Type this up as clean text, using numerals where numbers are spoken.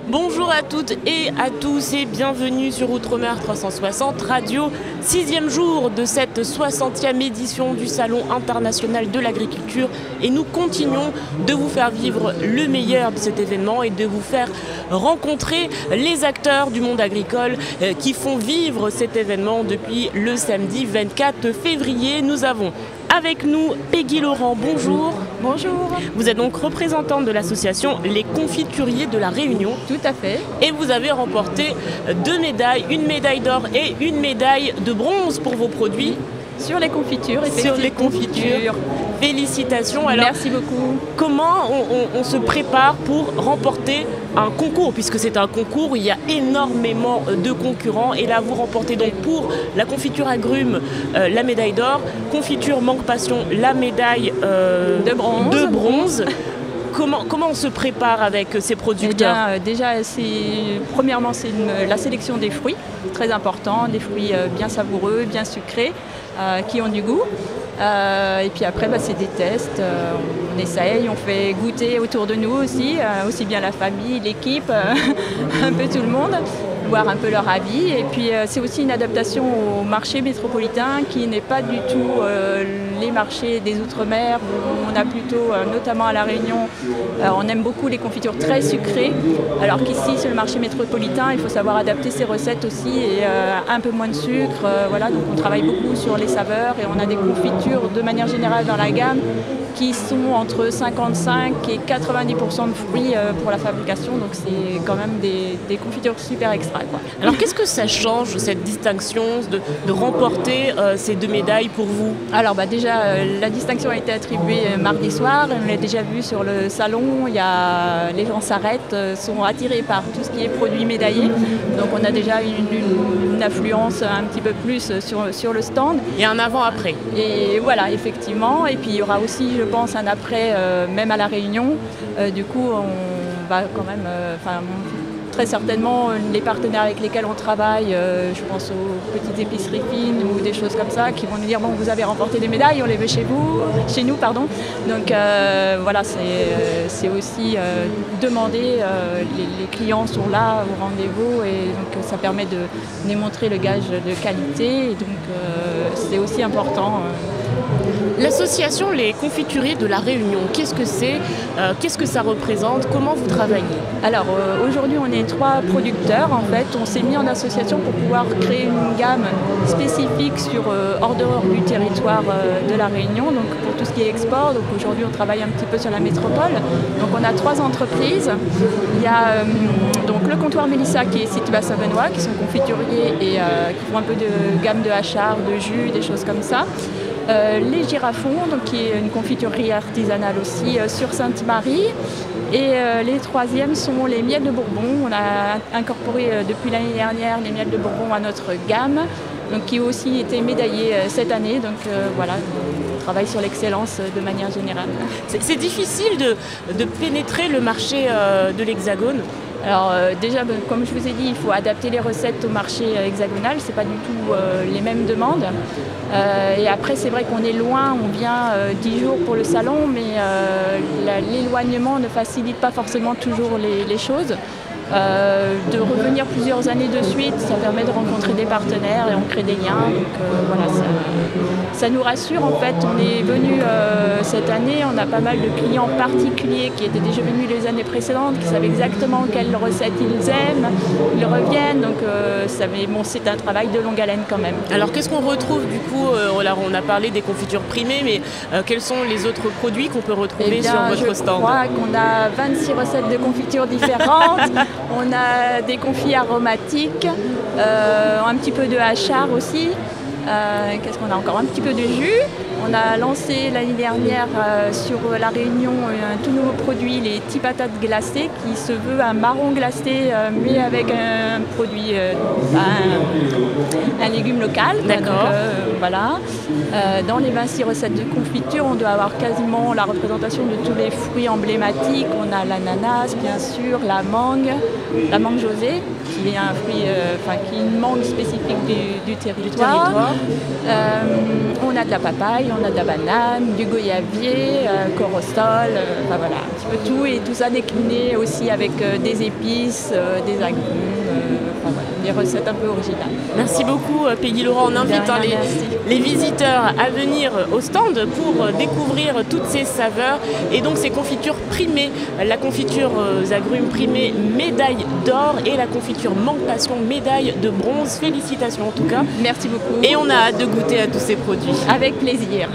Bonjour à toutes et à tous et bienvenue sur Outre-mer 360 Radio, 6e jour de cette 60e édition du Salon international de l'agriculture, et nous continuons de vous faire vivre le meilleur de cet événement et de vous faire rencontrer les acteurs du monde agricole qui font vivre cet événement depuis le samedi 24 février. Nous avons avec nous Peggy Laurent, bonjour. Bonjour. Vous êtes donc représentante de l'association Les Confituriers de la Réunion. Tout à fait. Et vous avez remporté 2 médailles, une médaille d'or et une médaille de bronze pour vos produits. Sur les confitures, Sur les confitures. Félicitations. Alors, merci beaucoup. Comment on se prépare pour remporter un concours, puisque c'est un concours où il y a énormément de concurrents, et là vous remportez donc pour la confiture agrumes la médaille d'or, confiture mangue passion la médaille de bronze. Comment on se prépare avec ces producteurs? Eh bien, déjà, premièrement, c'est la sélection des fruits, très important, des fruits bien savoureux, bien sucrés, qui ont du goût. Et puis après, c'est des tests, on essaye, on fait goûter autour de nous aussi bien la famille, l'équipe, un peu tout le monde, voir un peu leur avis. Et puis c'est aussi une adaptation au marché métropolitain qui n'est pas du tout les marchés des Outre-mer, où on a plutôt, notamment à La Réunion, on aime beaucoup les confitures très sucrées, alors qu'ici sur le marché métropolitain, il faut savoir adapter ses recettes aussi et un peu moins de sucre. Voilà, donc on travaille beaucoup sur les saveurs et on a des confitures de manière générale dans la gamme qui sont entre 55 et 90% de fruits pour la fabrication, donc c'est quand même des confitures super extra, quoi. Alors qu'est-ce que ça change, cette distinction de remporter ces 2 médailles pour vous? Alors déjà, la distinction a été attribuée mardi soir, on l'a déjà vu sur le salon, les gens s'arrêtent, sont attirés par tout ce qui est produits médaillés, donc on a déjà une affluence un petit peu plus sur le stand. Et un avant-après. Et voilà, effectivement, et puis il y aura aussi, je pense, un après, même à La Réunion. Du coup, on va quand même, très certainement, les partenaires avec lesquels on travaille, je pense aux petites épiceries fines ou des choses comme ça, qui vont nous dire, bon, vous avez remporté des médailles, on les veut chez nous, pardon. Donc voilà, c'est aussi demander, les clients sont là au rendez-vous, et donc ça permet de démontrer le gage de qualité, et donc c'est aussi important. L'association Les Confituriers de la Réunion, qu'est-ce que c'est? Qu'est-ce que ça représente? Comment vous travaillez? Alors aujourd'hui, on est 3 producteurs. En fait, on s'est mis en association pour pouvoir créer une gamme spécifique hors dehors du territoire de la Réunion, donc pour tout ce qui est export. Donc aujourd'hui, on travaille un petit peu sur la métropole. Donc on a 3 entreprises. Il y a donc le comptoir Mélissa qui est situé à Saint-Benoît, qui sont confituriers et qui font un peu de gamme de hachard, de jus, des choses comme ça. Les Girafons, donc, qui est une confiturerie artisanale aussi sur Sainte-Marie. Et les 3e sont les miels de Bourbon. On a incorporé depuis l'année dernière les miels de Bourbon à notre gamme, donc, qui ont aussi été médaillés cette année. Donc voilà, on travaille sur l'excellence de manière générale. C'est difficile de pénétrer le marché de l'Hexagone? Alors déjà, comme je vous ai dit, il faut adapter les recettes au marché hexagonal, c'est pas du tout les mêmes demandes. Et après, c'est vrai qu'on est loin, on vient 10 jours pour le salon, mais l'éloignement ne facilite pas forcément toujours les choses. De revenir plusieurs années de suite, ça permet de rencontrer des partenaires et on crée des liens. Donc voilà, ça nous rassure en fait. On est venu cette année, on a pas mal de clients particuliers qui étaient déjà venus les années précédentes, qui savaient exactement quelles recettes ils aiment, ils reviennent. Donc c'est un travail de longue haleine quand même. Alors qu'est-ce qu'on retrouve du coup? On a parlé des confitures primées, mais quels sont les autres produits qu'on peut retrouver sur votre stand? Je crois qu'on a 26 recettes de confitures différentes. On a des confits aromatiques, un petit peu de hachard aussi. Qu'est-ce qu'on a encore? Un petit peu de jus. On a lancé l'année dernière sur La Réunion un tout nouveau produit, les petits patates glacées, qui se veut un marron glacé, mais avec un produit, un légume local. D'accord. Voilà. Dans les 26 recettes de confiture, on doit avoir quasiment la représentation de tous les fruits emblématiques. On a l'ananas, bien sûr, la mangue José, qui est un fruit, qui est une mangue spécifique du territoire. On a de la papaye, on a de la banane, du goyavier, corostol, enfin voilà, un petit peu tout. Et tout ça décliné aussi avec des épices, des agrumes, enfin voilà, des recettes un peu originales. Merci beaucoup Peggy Laurent. On invite les visiteurs à venir au stand pour découvrir toutes ces saveurs et donc ces confitures primées. La confiture aux agrumes primée médaille d'or et la confiture mangue passion médaille de bronze. Félicitations en tout cas. Merci beaucoup. Et on a hâte de goûter à tous ces produits. Avec plaisir.